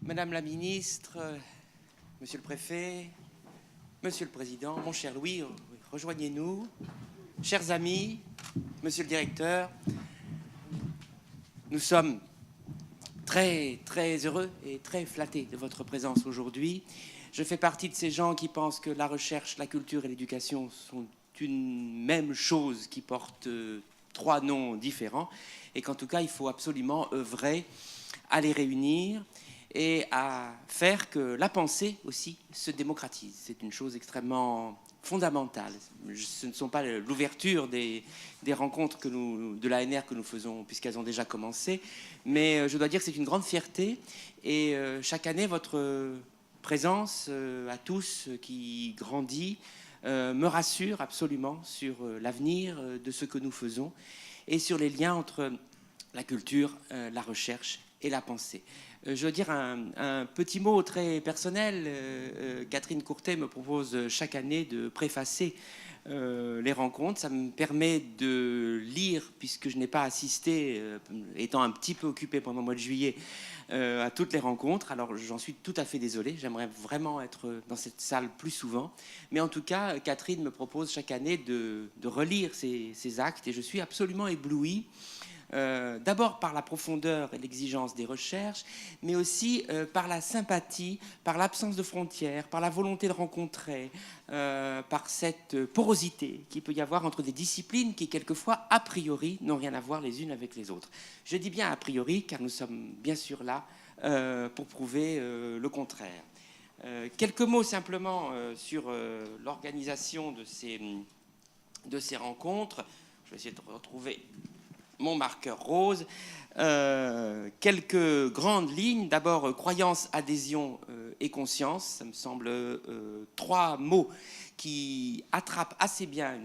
Madame la ministre, monsieur le préfet, monsieur le président, mon cher Louis, rejoignez-nous. Chers amis, monsieur le directeur, nous sommes très heureux et très flattés de votre présence aujourd'hui. Je fais partie de ces gens qui pensent que la recherche, la culture et l'éducation sont une même chose qui porte trois noms différents et qu'en tout cas, il faut absolument œuvrer à les réunir et à faire que la pensée aussi se démocratise. C'est une chose extrêmement fondamentale. Ce ne sont pas l'ouverture des rencontres de l'ANR que nous faisons, puisqu'elles ont déjà commencé, mais je dois dire que c'est une grande fierté. Et chaque année, votre présence à tous qui grandit me rassure absolument sur l'avenir de ce que nous faisons et sur les liens entre la culture, la recherche et la pensée. Je veux dire un petit mot très personnel. Catherine Courtet me propose chaque année de préfacer les rencontres. Ça me permet de lire, puisque je n'ai pas assisté, étant un petit peu occupé pendant le mois de juillet, à toutes les rencontres. Alors j'en suis tout à fait désolé. J'aimerais vraiment être dans cette salle plus souvent. Mais en tout cas, Catherine me propose chaque année de relire ces actes et je suis absolument ébloui. D'abord par la profondeur et l'exigence des recherches, mais aussi par la sympathie, par l'absence de frontières, par la volonté de rencontrer, par cette porosité qu'il peut y avoir entre des disciplines qui, quelquefois, a priori, n'ont rien à voir les unes avec les autres. Je dis bien a priori, car nous sommes bien sûr là pour prouver le contraire. Quelques mots simplement sur l'organisation de ces rencontres. Je vais essayer de retrouver mon marqueur rose. Quelques grandes lignes. D'abord, croyance, adhésion et conscience. Ça me semble trois mots qui attrapent assez bien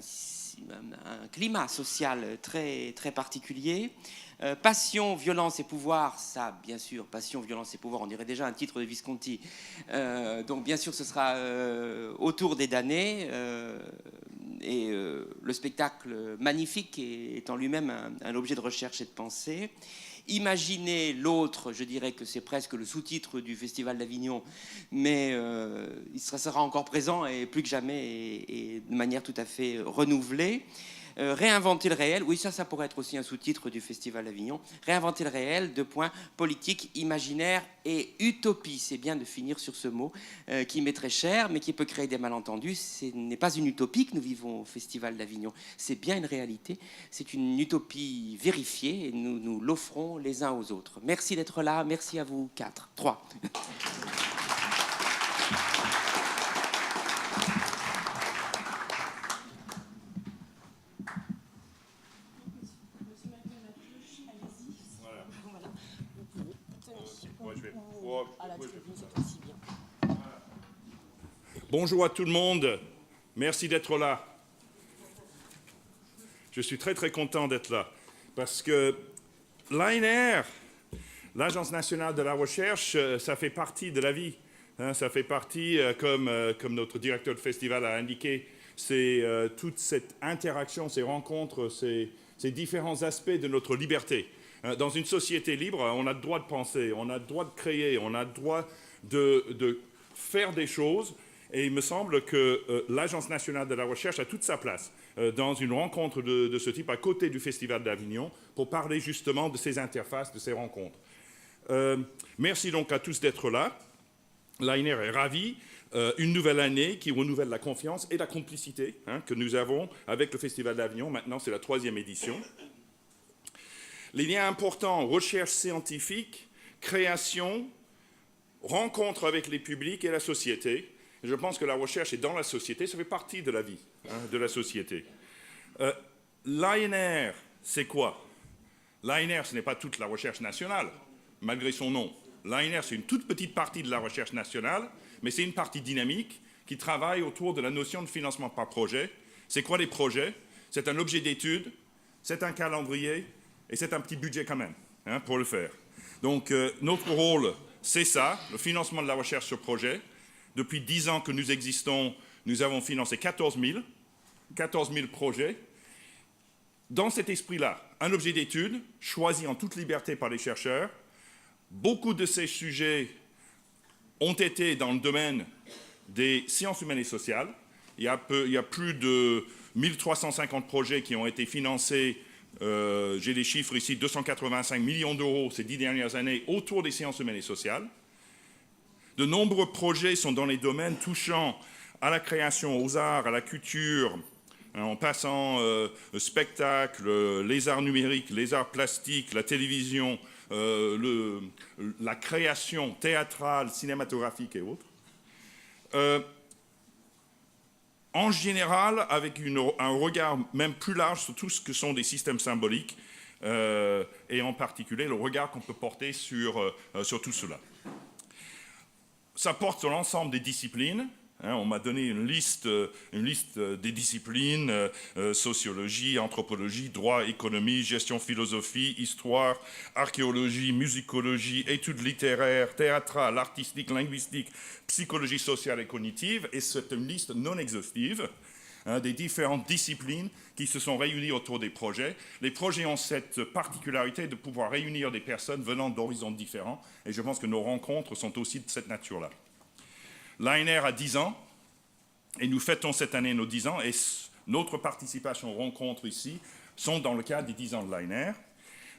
un climat social très particulier. Passion, violence et pouvoir, ça, bien sûr, passion, violence et pouvoir, on dirait déjà un titre de Visconti. Donc, bien sûr, ce sera autour des damnés. Et le spectacle magnifique est en lui-même un objet de recherche et de pensée. Imaginer l'autre, je dirais que c'est presque le sous-titre du Festival d'Avignon, mais il sera encore présent et plus que jamais et de manière tout à fait renouvelée. Réinventer le réel, oui, ça pourrait être aussi un sous-titre du Festival d'Avignon. Réinventer le réel, politique, imaginaire et utopie. C'est bien de finir sur ce mot qui m'est très cher, mais qui peut créer des malentendus. Ce n'est pas une utopie que nous vivons au Festival d'Avignon. C'est bien une réalité. C'est une utopie vérifiée et nous l'offrons les uns aux autres. Merci d'être là. Merci à vous quatre. 3. Bonjour à tout le monde, merci d'être là. Je suis très content d'être là parce que l'ANR, l'Agence nationale de la recherche, ça fait partie de la vie. Ça fait partie, comme notre directeur de festival a indiqué, c'est toute cette interaction, ces rencontres, ces différents aspects de notre liberté. Dans une société libre, on a le droit de penser, on a le droit de créer, on a le droit de faire des choses. Et il me semble que l'Agence nationale de la recherche a toute sa place dans une rencontre de ce type à côté du Festival d'Avignon pour parler justement de ces interfaces, de ces rencontres. Merci donc à tous d'être là. L'ANR est ravi. Une nouvelle année qui renouvelle la confiance et la complicité que nous avons avec le Festival d'Avignon. Maintenant, c'est la 3e édition. Les liens importants, recherche scientifique, création, rencontre avec les publics et la société. Je pense que la recherche est dans la société, ça fait partie de la vie de la société. L'ANR, c'est quoi? L'ANR, ce n'est pas toute la recherche nationale, malgré son nom. L'ANR, c'est une toute petite partie de la recherche nationale, mais c'est une partie dynamique qui travaille autour de la notion de financement par projet. C'est quoi les projets? C'est un objet d'étude, c'est un calendrier et c'est un petit budget quand même pour le faire. Donc notre rôle, c'est ça, le financement de la recherche sur projet. Depuis 10 ans que nous existons, nous avons financé 14 000 projets. Dans cet esprit-là, un objet d'étude choisi en toute liberté par les chercheurs. Beaucoup de ces sujets ont été dans le domaine des sciences humaines et sociales. Il y a plus de 1350 projets qui ont été financés, j'ai les chiffres ici, 285 millions d'euros ces 10 dernières années autour des sciences humaines et sociales. De nombreux projets sont dans les domaines touchant à la création, aux arts, à la culture, en passant spectacle, les arts numériques, les arts plastiques, la télévision, la création théâtrale, cinématographique et autres. En général, avec un regard même plus large sur tout ce que sont des systèmes symboliques, et en particulier le regard qu'on peut porter sur tout cela. Ça porte sur l'ensemble des disciplines. On m'a donné une liste des disciplines, sociologie, anthropologie, droit, économie, gestion, philosophie, histoire, archéologie, musicologie, études littéraires, théâtrales, artistiques, linguistiques, psychologie sociale et cognitive. Et c'est une liste non exhaustive des différentes disciplines qui se sont réunies autour des projets. Les projets ont cette particularité de pouvoir réunir des personnes venant d'horizons différents. Et je pense que nos rencontres sont aussi de cette nature-là. L'ANR a 10 ans, et nous fêtons cette année nos 10 ans, et notre participation aux rencontres ici sont dans le cadre des 10 ans de l'ANR.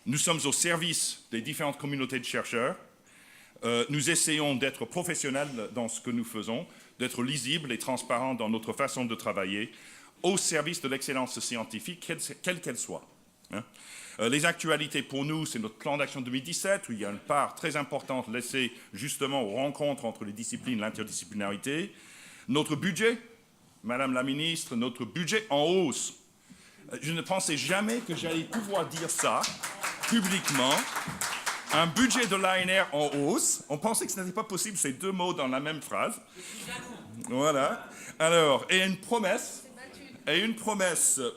Nous sommes au service des différentes communautés de chercheurs. Nous essayons d'être professionnels dans ce que nous faisons, d'être lisibles et transparents dans notre façon de travailler, au service de l'excellence scientifique, quelle qu'elle soit. Les actualités pour nous, c'est notre plan d'action 2017, où il y a une part très importante laissée justement aux rencontres entre les disciplines, l'interdisciplinarité. Notre budget, Madame la Ministre, notre budget en hausse. Je ne pensais jamais que j'allais pouvoir dire ça publiquement. Un budget de l'ANR en hausse. On pensait que ce n'était pas possible, ces deux mots dans la même phrase. Voilà. Alors, et une promesse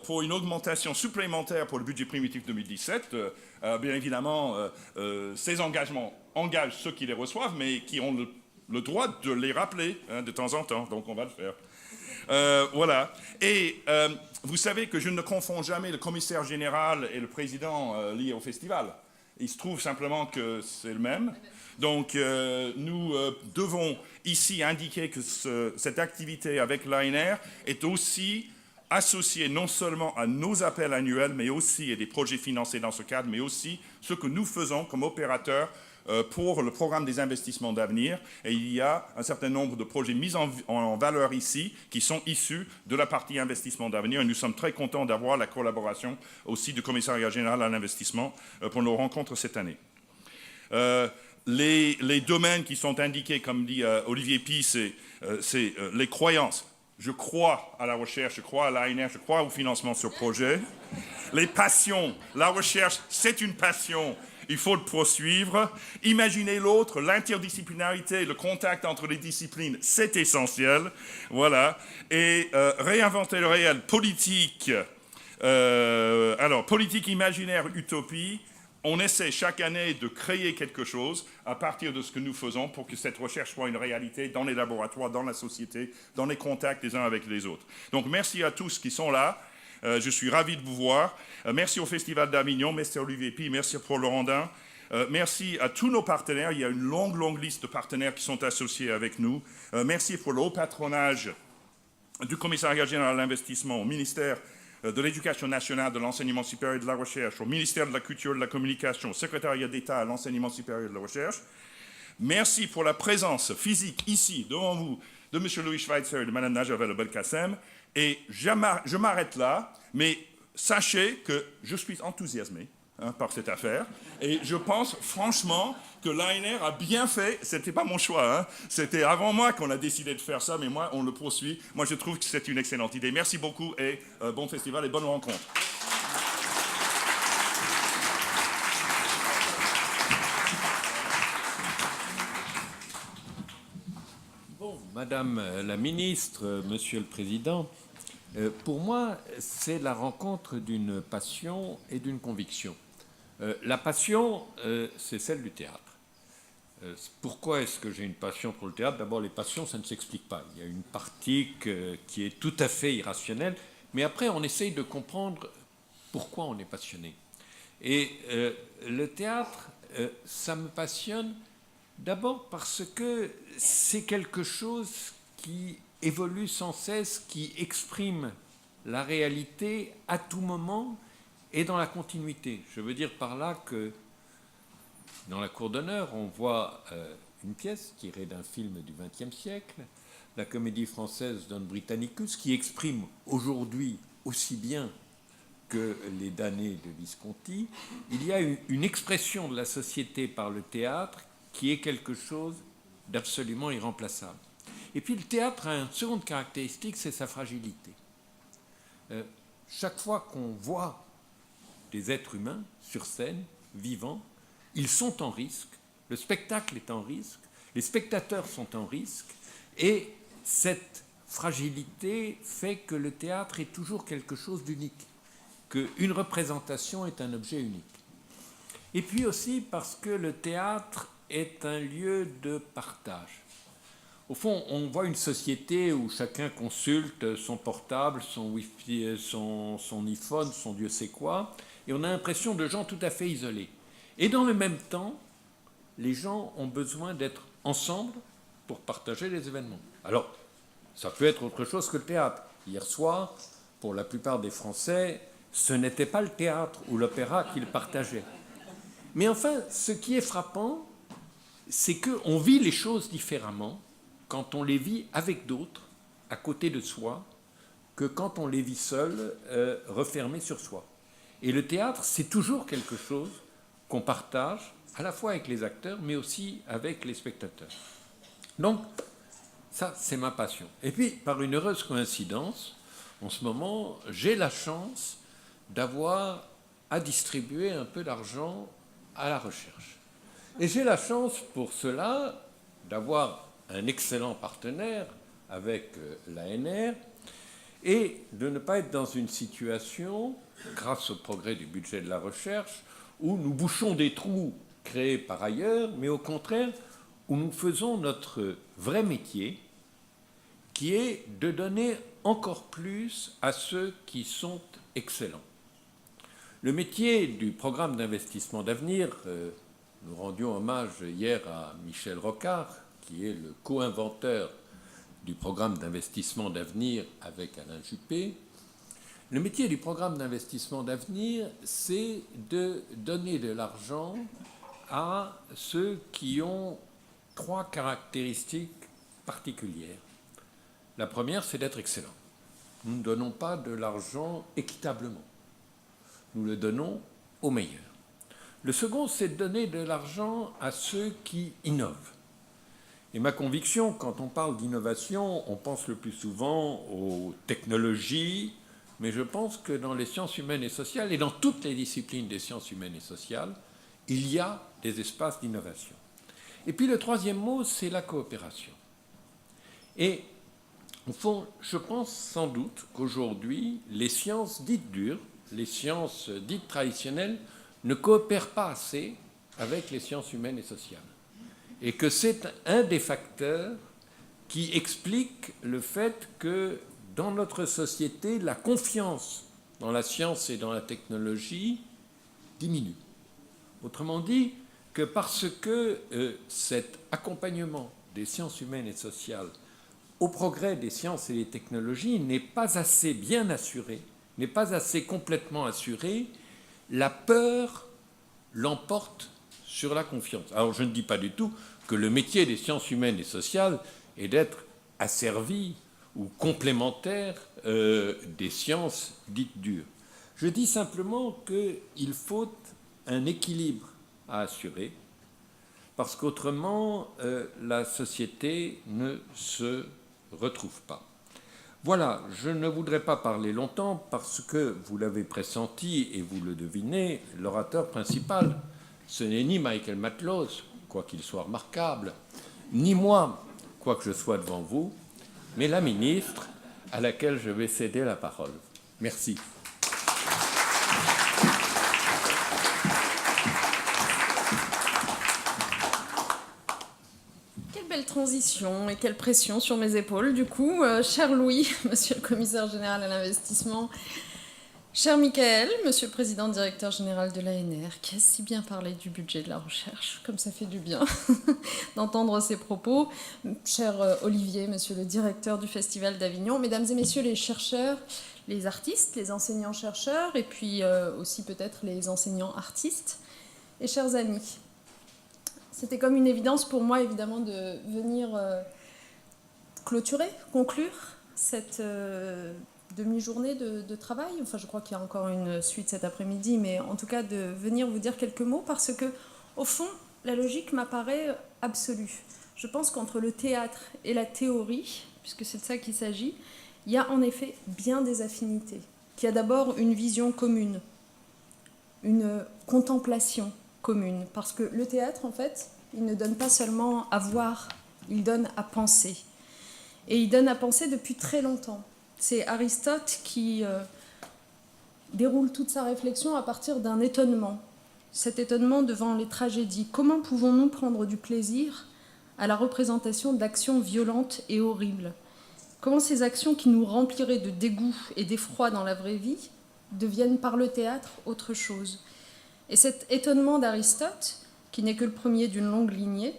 pour une augmentation supplémentaire pour le budget primitif 2017. Bien évidemment, ces engagements engagent ceux qui les reçoivent, mais qui ont le droit de les rappeler de temps en temps. Donc on va le faire. Voilà. Et vous savez que je ne confonds jamais le commissaire général et le président lié au festival. Il se trouve simplement que c'est le même. Donc nous devons ici indiquer que cette activité avec l'ANR est aussi associé non seulement à nos appels annuels, mais aussi à des projets financés dans ce cadre, mais aussi ce que nous faisons comme opérateurs pour le programme des investissements d'avenir. Et il y a un certain nombre de projets mis en valeur ici qui sont issus de la partie investissement d'avenir. Et nous sommes très contents d'avoir la collaboration aussi du Commissariat général à l'investissement pour nos rencontres cette année. Les domaines qui sont indiqués, comme dit Olivier Py, c'est les croyances. Je crois à la recherche, je crois à l'ANR, je crois au financement sur projet. Les passions, la recherche, c'est une passion, il faut le poursuivre. Imaginer l'autre, l'interdisciplinarité, le contact entre les disciplines, c'est essentiel. Voilà. Et réinventer le réel, politique. Alors, politique imaginaire, utopie. On essaie chaque année de créer quelque chose à partir de ce que nous faisons pour que cette recherche soit une réalité dans les laboratoires, dans la société, dans les contacts les uns avec les autres. Donc merci à tous qui sont là. Je suis ravi de vous voir. Merci au Festival d'Avignon, merci à Olivier Py, merci à Paul Laurendin. Merci à tous nos partenaires. Il y a une longue liste de partenaires qui sont associés avec nous. Merci pour le haut patronage du Commissariat général à l'investissement, au ministère de l'Éducation nationale, de l'enseignement supérieur et de la recherche, au ministère de la Culture et de la Communication, au secrétariat d'État à l'enseignement supérieur et de la recherche. Merci pour la présence physique ici, devant vous, de M. Louis Schweitzer et de Mme Najat Belkacem. Et je m'arrête là, mais sachez que je suis enthousiasmé par cette affaire. Et je pense franchement que l'ANR a bien fait, c'était pas mon choix, c'était avant moi qu'on a décidé de faire ça, mais moi on le poursuit. Moi je trouve que c'est une excellente idée. Merci beaucoup et bon festival et bonne rencontre. Bon, Madame la Ministre, Monsieur le Président, pour moi c'est la rencontre d'une passion et d'une conviction. La passion, c'est celle du théâtre. Pourquoi est-ce que j'ai une passion pour le théâtre? D'abord, les passions, ça ne s'explique pas. Il y a une partie qui est tout à fait irrationnelle, mais après, on essaye de comprendre pourquoi on est passionné. Et le théâtre, ça me passionne D'abord parce que c'est quelque chose qui évolue sans cesse, qui exprime la réalité à tout moment et dans la continuité. Je veux dire par là que dans la cour d'honneur, on voit une pièce tirée d'un film du XXe siècle, la comédie française Don Britannicus, qui exprime aujourd'hui aussi bien que les damnés de Visconti. Il y a une expression de la société par le théâtre qui est quelque chose d'absolument irremplaçable. Et puis le théâtre a une seconde caractéristique, c'est sa fragilité. Chaque fois qu'on voit des êtres humains sur scène, vivants, ils sont en risque, le spectacle est en risque, les spectateurs sont en risque, et cette fragilité fait que le théâtre est toujours quelque chose d'unique, qu'une représentation est un objet unique. Et puis aussi parce que le théâtre est un lieu de partage. Au fond, on voit une société où chacun consulte son portable, son Wi-Fi, son iPhone, son Dieu sait quoi, et on a l'impression de gens tout à fait isolés. Et dans le même temps, les gens ont besoin d'être ensemble pour partager les événements. Alors, ça peut être autre chose que le théâtre. Hier soir, pour la plupart des Français, ce n'était pas le théâtre ou l'opéra qu'ils partageaient. Mais enfin, ce qui est frappant, c'est qu'on vit les choses différemment quand on les vit avec d'autres, à côté de soi, que quand on les vit seul, refermé sur soi. Et le théâtre, c'est toujours quelque chose qu'on partage, à la fois avec les acteurs, mais aussi avec les spectateurs. Donc, ça, c'est ma passion. Et puis, par une heureuse coïncidence, en ce moment, j'ai la chance d'avoir à distribuer un peu d'argent à la recherche. Et j'ai la chance, pour cela, d'avoir un excellent partenaire avec l'ANR et de ne pas être dans une situation, grâce au progrès du budget de la recherche, où nous bouchons des trous créés par ailleurs, mais au contraire, où nous faisons notre vrai métier, qui est de donner encore plus à ceux qui sont excellents. Le métier du programme d'investissement d'avenir, nous rendions hommage hier à Michel Rocard, qui est le co-inventeur du programme d'investissement d'avenir avec Alain Juppé. Le métier du programme d'investissement d'avenir, c'est de donner de l'argent à ceux qui ont 3 caractéristiques particulières. La première, c'est d'être excellent. Nous ne donnons pas de l'argent équitablement. Nous le donnons aux meilleurs. Le second, c'est de donner de l'argent à ceux qui innovent. Et ma conviction, quand on parle d'innovation, on pense le plus souvent aux technologies, mais je pense que dans les sciences humaines et sociales, et dans toutes les disciplines des sciences humaines et sociales, il y a des espaces d'innovation. Et puis le troisième mot, c'est la coopération. Et au fond, je pense sans doute qu'aujourd'hui, les sciences dites dures, les sciences dites traditionnelles, ne coopèrent pas assez avec les sciences humaines et sociales. Et que c'est un des facteurs qui explique le fait que dans notre société, la confiance dans la science et dans la technologie diminue. Autrement dit, que parce que cet accompagnement des sciences humaines et sociales au progrès des sciences et des technologies n'est pas assez bien assuré, n'est pas assez complètement assuré, la peur l'emporte sur la confiance. Alors je ne dis pas du tout que le métier des sciences humaines et sociales est d'être asservi ou complémentaire des sciences dites dures. Je dis simplement qu'il faut un équilibre à assurer, parce qu'autrement, la société ne se retrouve pas. Voilà, je ne voudrais pas parler longtemps, parce que, vous l'avez pressenti et vous le devinez, l'orateur principal, ce n'est ni Michael Matlows, quoiqu'il soit remarquable, ni moi, quoique je sois devant vous, mais la ministre à laquelle je vais céder la parole. Merci. Quelle belle transition et quelle pression sur mes épaules. Du coup, cher Louis, monsieur le commissaire général à l'investissement, Cher Michael, Monsieur le Président Directeur Général de l'ANR, qui a si bien parlé du budget de la recherche, comme ça fait du bien d'entendre ces propos. Cher Olivier, Monsieur le Directeur du Festival d'Avignon, Mesdames et Messieurs les chercheurs, les artistes, les enseignants-chercheurs, et puis aussi peut-être les enseignants-artistes, et chers amis. C'était comme une évidence pour moi, évidemment, de venir clôturer, conclure cette demi-journée de travail. Enfin, je crois qu'il y a encore une suite cet après-midi, mais en tout cas, de venir vous dire quelques mots, parce que, au fond, la logique m'apparaît absolue. Je pense qu'entre le théâtre et la théorie, puisque c'est de ça qu'il s'agit, il y a en effet bien des affinités. Il y a d'abord une vision commune, une contemplation commune, parce que le théâtre, en fait, il ne donne pas seulement à voir, il donne à penser. Et il donne à penser depuis très longtemps. C'est Aristote qui déroule toute sa réflexion à partir d'un étonnement. Cet étonnement devant les tragédies. Comment pouvons-nous prendre du plaisir à la représentation d'actions violentes et horribles? Comment ces actions qui nous rempliraient de dégoût et d'effroi dans la vraie vie deviennent par le théâtre autre chose? Et cet étonnement d'Aristote, qui n'est que le premier d'une longue lignée,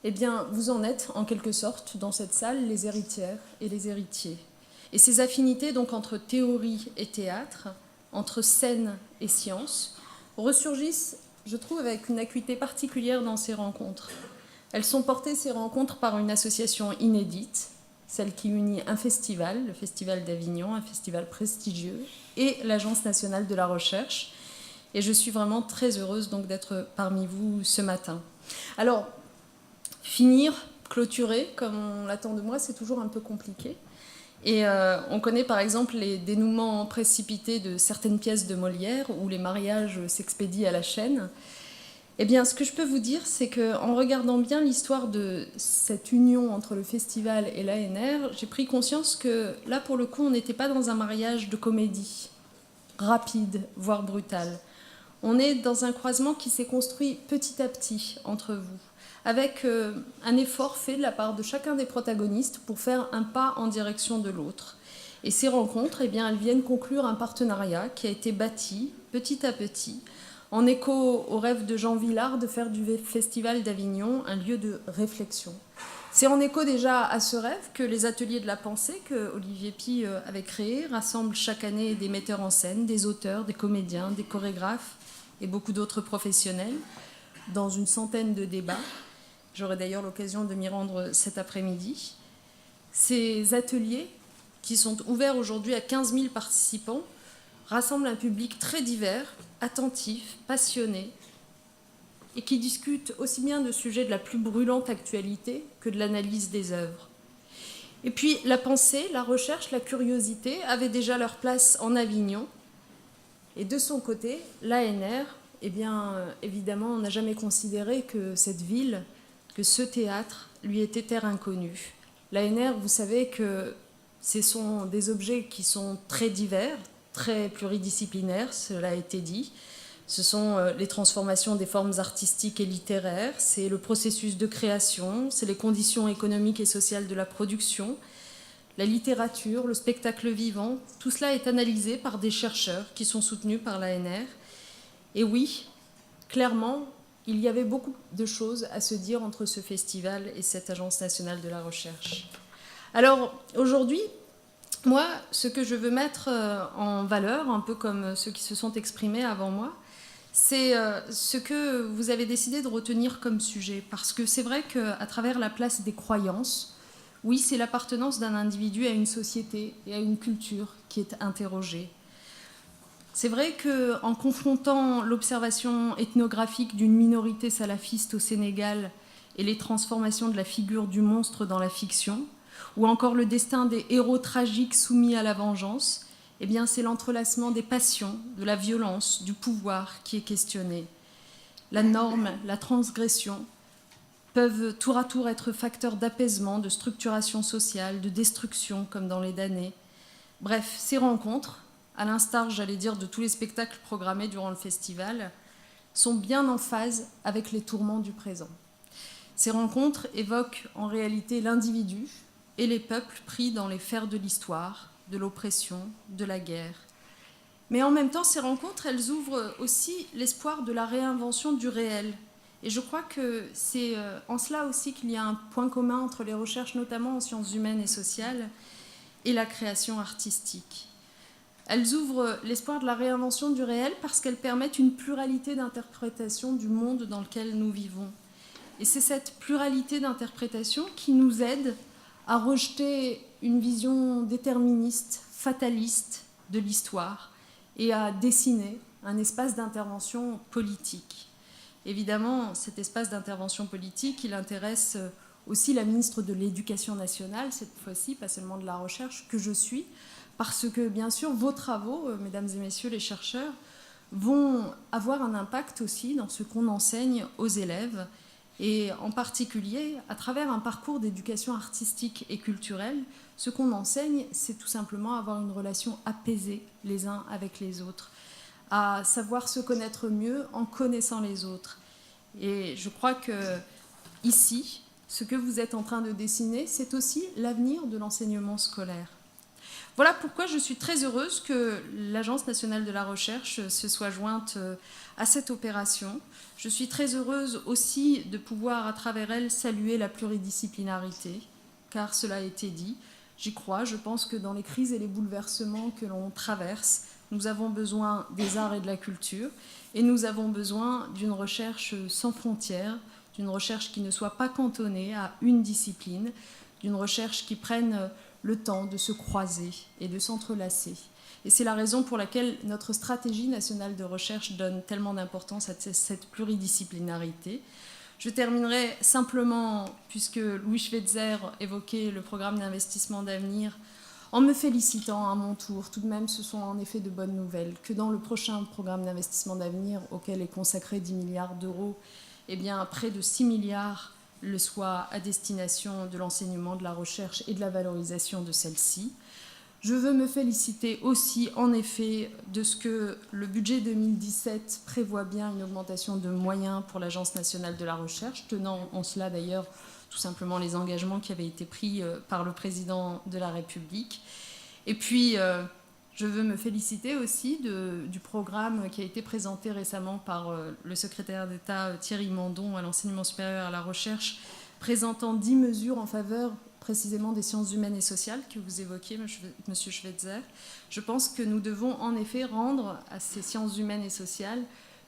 eh bien, vous en êtes, en quelque sorte, dans cette salle, les héritières et les héritiers. Et ces affinités, donc, entre théorie et théâtre, entre scène et science, ressurgissent, je trouve, avec une acuité particulière dans ces rencontres. Elles sont portées, ces rencontres, par une association inédite, celle qui unit un festival, le Festival d'Avignon, un festival prestigieux, et l'Agence nationale de la recherche. Et je suis vraiment très heureuse donc d'être parmi vous ce matin. Alors, finir, clôturer, comme on l'attend de moi, c'est toujours un peu compliqué. Et on connaît par exemple les dénouements précipités de certaines pièces de Molière, où les mariages s'expédient à la chaîne. Eh bien, ce que je peux vous dire, c'est qu'en regardant bien l'histoire de cette union entre le festival et l'ANR, j'ai pris conscience que là, pour le coup, on n'était pas dans un mariage de comédie, rapide, voire brutal. On est dans un croisement qui s'est construit petit à petit entre vous, avec un effort fait de la part de chacun des protagonistes pour faire un pas en direction de l'autre. Et ces rencontres, eh bien, elles viennent conclure un partenariat qui a été bâti petit à petit, en écho au rêve de Jean Vilar de faire du Festival d'Avignon un lieu de réflexion. C'est en écho déjà à ce rêve que les ateliers de la pensée que Olivier Py avait créés rassemblent chaque année des metteurs en scène, des auteurs, des comédiens, des chorégraphes et beaucoup d'autres professionnels dans une centaine de débats. J'aurai d'ailleurs l'occasion de m'y rendre cet après-midi. Ces ateliers, qui sont ouverts aujourd'hui à 15 000 participants, rassemblent un public très divers, attentif, passionné, et qui discute aussi bien de sujets de la plus brûlante actualité que de l'analyse des œuvres. Et puis la pensée, la recherche, la curiosité avaient déjà leur place en Avignon. Et de son côté, l'ANR, eh bien, évidemment, on n'a jamais considéré que cette ville, que ce théâtre, lui était terre inconnue. L'ANR, vous savez que ce sont des objets qui sont très divers, très pluridisciplinaires, cela a été dit. Ce sont les transformations des formes artistiques et littéraires, c'est le processus de création, c'est les conditions économiques et sociales de la production, la littérature, le spectacle vivant. Tout cela est analysé par des chercheurs qui sont soutenus par l'ANR. Et oui, clairement, il y avait beaucoup de choses à se dire entre ce festival et cette Agence nationale de la recherche. Alors, aujourd'hui, moi, ce que je veux mettre en valeur, un peu comme ceux qui se sont exprimés avant moi, c'est ce que vous avez décidé de retenir comme sujet. Parce que c'est vrai qu'à travers la place des croyances, oui, c'est l'appartenance d'un individu à une société et à une culture qui est interrogée. C'est vrai qu'en confrontant l'observation ethnographique d'une minorité salafiste au Sénégal et les transformations de la figure du monstre dans la fiction, ou encore le destin des héros tragiques soumis à la vengeance, eh bien, c'est l'entrelacement des passions, de la violence, du pouvoir qui est questionné. La norme, la transgression peuvent tour à tour être facteurs d'apaisement, de structuration sociale, de destruction, comme dans les damnés. Bref, ces rencontres, à l'instar, j'allais dire, de tous les spectacles programmés durant le festival, sont bien en phase avec les tourments du présent. Ces rencontres évoquent en réalité l'individu et les peuples pris dans les fers de l'histoire, de l'oppression, de la guerre. Mais en même temps, ces rencontres, elles ouvrent aussi l'espoir de la réinvention du réel. Et je crois que c'est en cela aussi qu'il y a un point commun entre les recherches, notamment en sciences humaines et sociales, et la création artistique. Elles ouvrent l'espoir de la réinvention du réel parce qu'elles permettent une pluralité d'interprétation du monde dans lequel nous vivons. Et c'est cette pluralité d'interprétation qui nous aide à rejeter une vision déterministe, fataliste de l'histoire et à dessiner un espace d'intervention politique. Évidemment, cet espace d'intervention politique, il intéresse aussi la ministre de l'Éducation nationale, cette fois-ci, pas seulement de la recherche, que je suis, parce que, bien sûr, vos travaux, mesdames et messieurs les chercheurs, vont avoir un impact aussi dans ce qu'on enseigne aux élèves, et en particulier, à travers un parcours d'éducation artistique et culturelle, ce qu'on enseigne, c'est tout simplement avoir une relation apaisée les uns avec les autres, à savoir se connaître mieux en connaissant les autres. Et je crois que ici, ce que vous êtes en train de dessiner, c'est aussi l'avenir de l'enseignement scolaire. Voilà pourquoi je suis très heureuse que l'Agence nationale de la recherche se soit jointe à cette opération. Je suis très heureuse aussi de pouvoir, à travers elle, saluer la pluridisciplinarité, car cela a été dit. J'y crois, je pense que dans les crises et les bouleversements que l'on traverse, nous avons besoin des arts et de la culture, et nous avons besoin d'une recherche sans frontières, d'une recherche qui ne soit pas cantonnée à une discipline, d'une recherche qui prenne le temps de se croiser et de s'entrelacer. Et c'est la raison pour laquelle notre stratégie nationale de recherche donne tellement d'importance à cette pluridisciplinarité. Je terminerai simplement, puisque Louis Schweitzer évoquait le programme d'investissement d'avenir, en me félicitant à mon tour, tout de même ce sont en effet de bonnes nouvelles, que dans le prochain programme d'investissement d'avenir auquel est consacré 10 milliards d'euros, eh bien, près de 6 milliards le soient à destination de l'enseignement, de la recherche et de la valorisation de celle-ci. Je veux me féliciter aussi, en effet, de ce que le budget 2017 prévoit bien une augmentation de moyens pour l'Agence nationale de la recherche, tenant en cela d'ailleurs tout simplement les engagements qui avaient été pris par le président de la République. Et puis, je veux me féliciter aussi du programme qui a été présenté récemment par le secrétaire d'État Thierry Mandon à l'enseignement supérieur et à la recherche, présentant 10 mesures en faveur précisément des sciences humaines et sociales que vous évoquiez, Monsieur Schweitzer. Je pense que nous devons en effet rendre à ces sciences humaines et sociales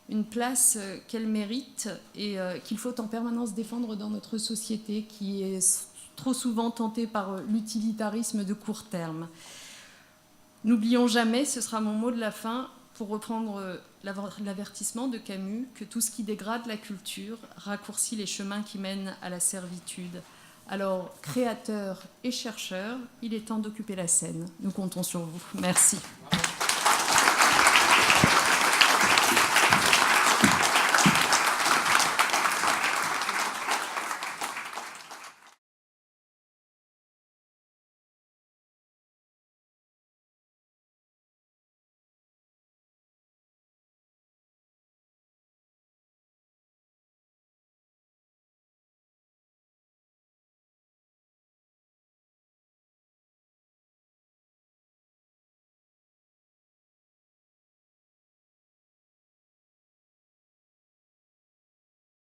une place qu'elles méritent et qu'il faut en permanence défendre dans notre société qui est trop souvent tentée par l'utilitarisme de court terme. N'oublions jamais, ce sera mon mot de la fin, pour reprendre l'avertissement de Camus, que tout ce qui dégrade la culture raccourcit les chemins qui mènent à la servitude. Alors, créateurs et chercheurs, il est temps d'occuper la scène. Nous comptons sur vous. Merci.